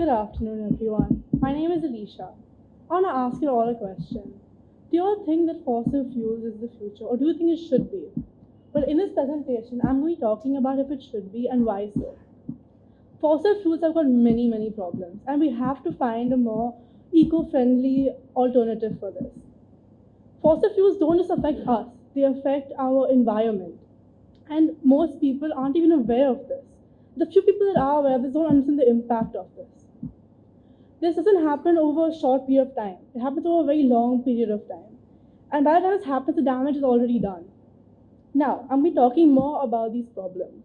Good afternoon, everyone. My name is Alicia. I want to ask you all a question. Do you all think that fossil fuels is the future, or do you think it should be? Well, in this presentation, I'm going to be talking about if it should be and why so. Fossil fuels have got many problems, and we have to find a more eco-friendly alternative for this. Fossil fuels don't just affect us, they affect our environment. And most people aren't even aware of this. The few people that are aware of this don't understand the impact of this. This doesn't happen over a short period of time. It happens over a very long period of time. And by the time this happens, the damage is already done. Now, I'm going to be talking more about these problems.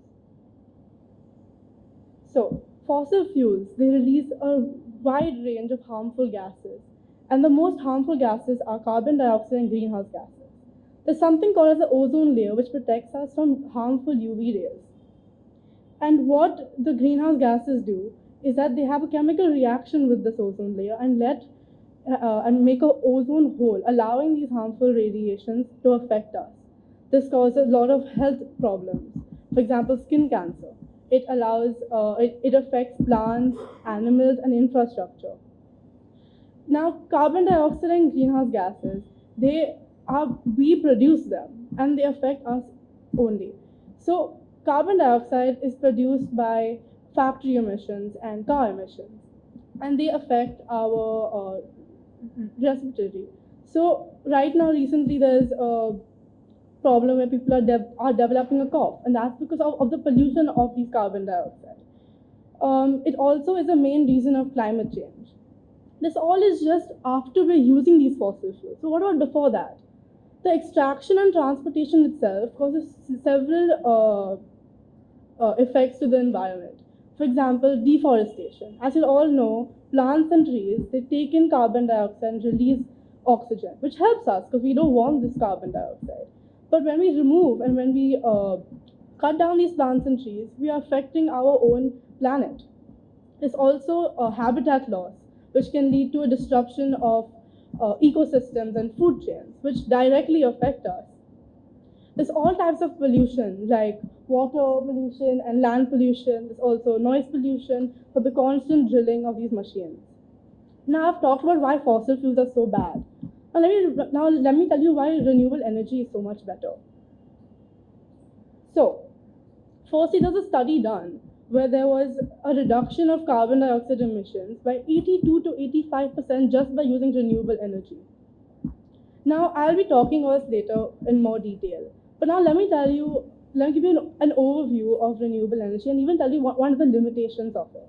So, fossil fuels, they release a wide range of harmful gases. And the most harmful gases are carbon dioxide and greenhouse gases. There's something called as the ozone layer, which protects us from harmful UV rays. And what the greenhouse gases do is that they have a chemical reaction with this ozone layer and make an ozone hole, allowing these harmful radiations to affect us. This causes a lot of health problems. For example, skin cancer. It affects plants, animals, and infrastructure. Now, carbon dioxide and greenhouse gases, we produce them, and they affect us only. So, carbon dioxide is produced by factory emissions and car emissions, and they affect our respiratory. So right now, recently, there's a problem where people are developing a cough, and that's because of the pollution of these carbon dioxide. It also is a main reason of climate change. This all is just after we're using these fossil fuels. So what about before that? The extraction and transportation itself causes several effects to the environment. For example, deforestation. As you all know, plants and trees, they take in carbon dioxide and release oxygen, which helps us because we don't want this carbon dioxide. But when we remove and when we cut down these plants and trees, we are affecting our own planet. There's also habitat loss, which can lead to a disruption of ecosystems and food chains, which directly affect us. There's all types of pollution, like water pollution and land pollution. There's also noise pollution for the constant drilling of these machines. Now I've talked about why fossil fuels are so bad. Now let me tell you why renewable energy is so much better. So, firstly, there's a study done where there was a reduction of carbon dioxide emissions by 82 to 85% just by using renewable energy. Now, I'll be talking about this later in more detail. But now let me give you an overview of renewable energy and even tell you one of the limitations of it.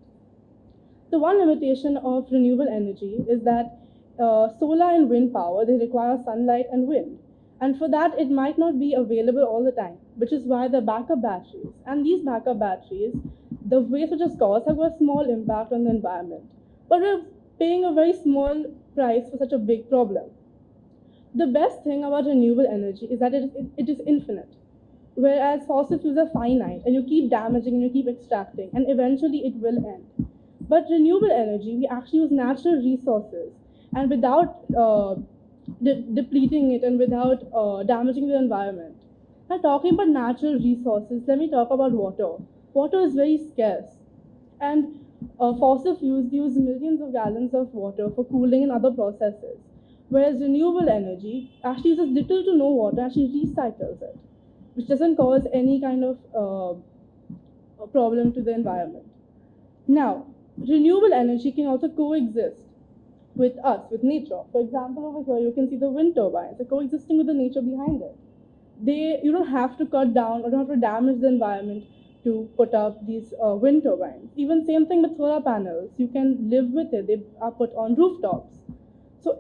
The one limitation of renewable energy is that solar and wind power, they require sunlight and wind. And for that, it might not be available all the time, which is why the backup batteries. And these backup batteries, the waste which is caused, have got a small impact on the environment. But we're paying a very small price for such a big problem. The best thing about renewable energy is that it is infinite, whereas fossil fuels are finite, and you keep damaging and you keep extracting, and eventually it will end. But renewable energy, we actually use natural resources, and without depleting it and without damaging the environment. Now, talking about natural resources, let me talk about water. Water is very scarce, and fossil fuels use millions of gallons of water for cooling and other processes. Whereas renewable energy actually uses little to no water, actually recycles it, which doesn't cause any kind of problem to the environment. Now, renewable energy can also coexist with us, with nature. For example, over here you can see the wind turbines. They're coexisting with the nature behind it. You don't have to cut down or don't have to damage the environment to put up these wind turbines. Even same thing with solar panels. You can live with it. They are put on rooftops. So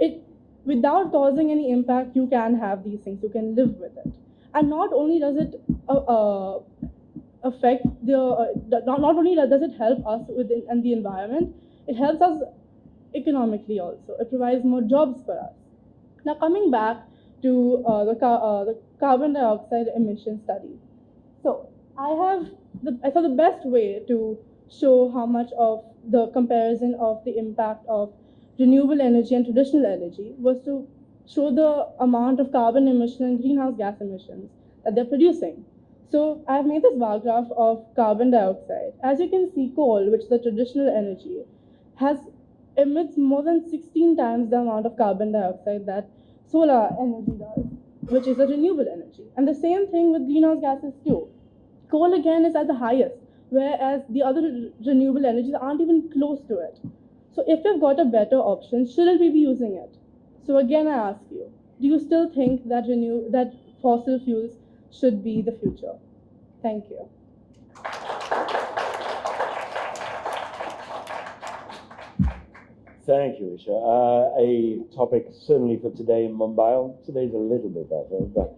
without causing any impact, you can have these things. You can live with it. And not only does it affect not only does it help us and the environment, it helps us economically also. It provides more jobs for us. Now, coming back to the carbon dioxide emission study. So I thought the best way to show how much of the comparison of the impact of renewable energy and traditional energy was to show the amount of carbon emission and greenhouse gas emissions that they're producing. So I've made this bar graph of carbon dioxide. As you can see, coal, which is the traditional energy, has emits more than 16 times the amount of carbon dioxide that solar energy does, which is a renewable energy. And the same thing with greenhouse gases too. Coal again is at the highest, whereas the other renewable energies aren't even close to it. So if we've got a better option, shouldn't we be using it? So again, I ask you, do you still think that fossil fuels should be the future? Thank you. Thank you, Isha. A topic certainly for today in Mumbai. Today's a little bit better, but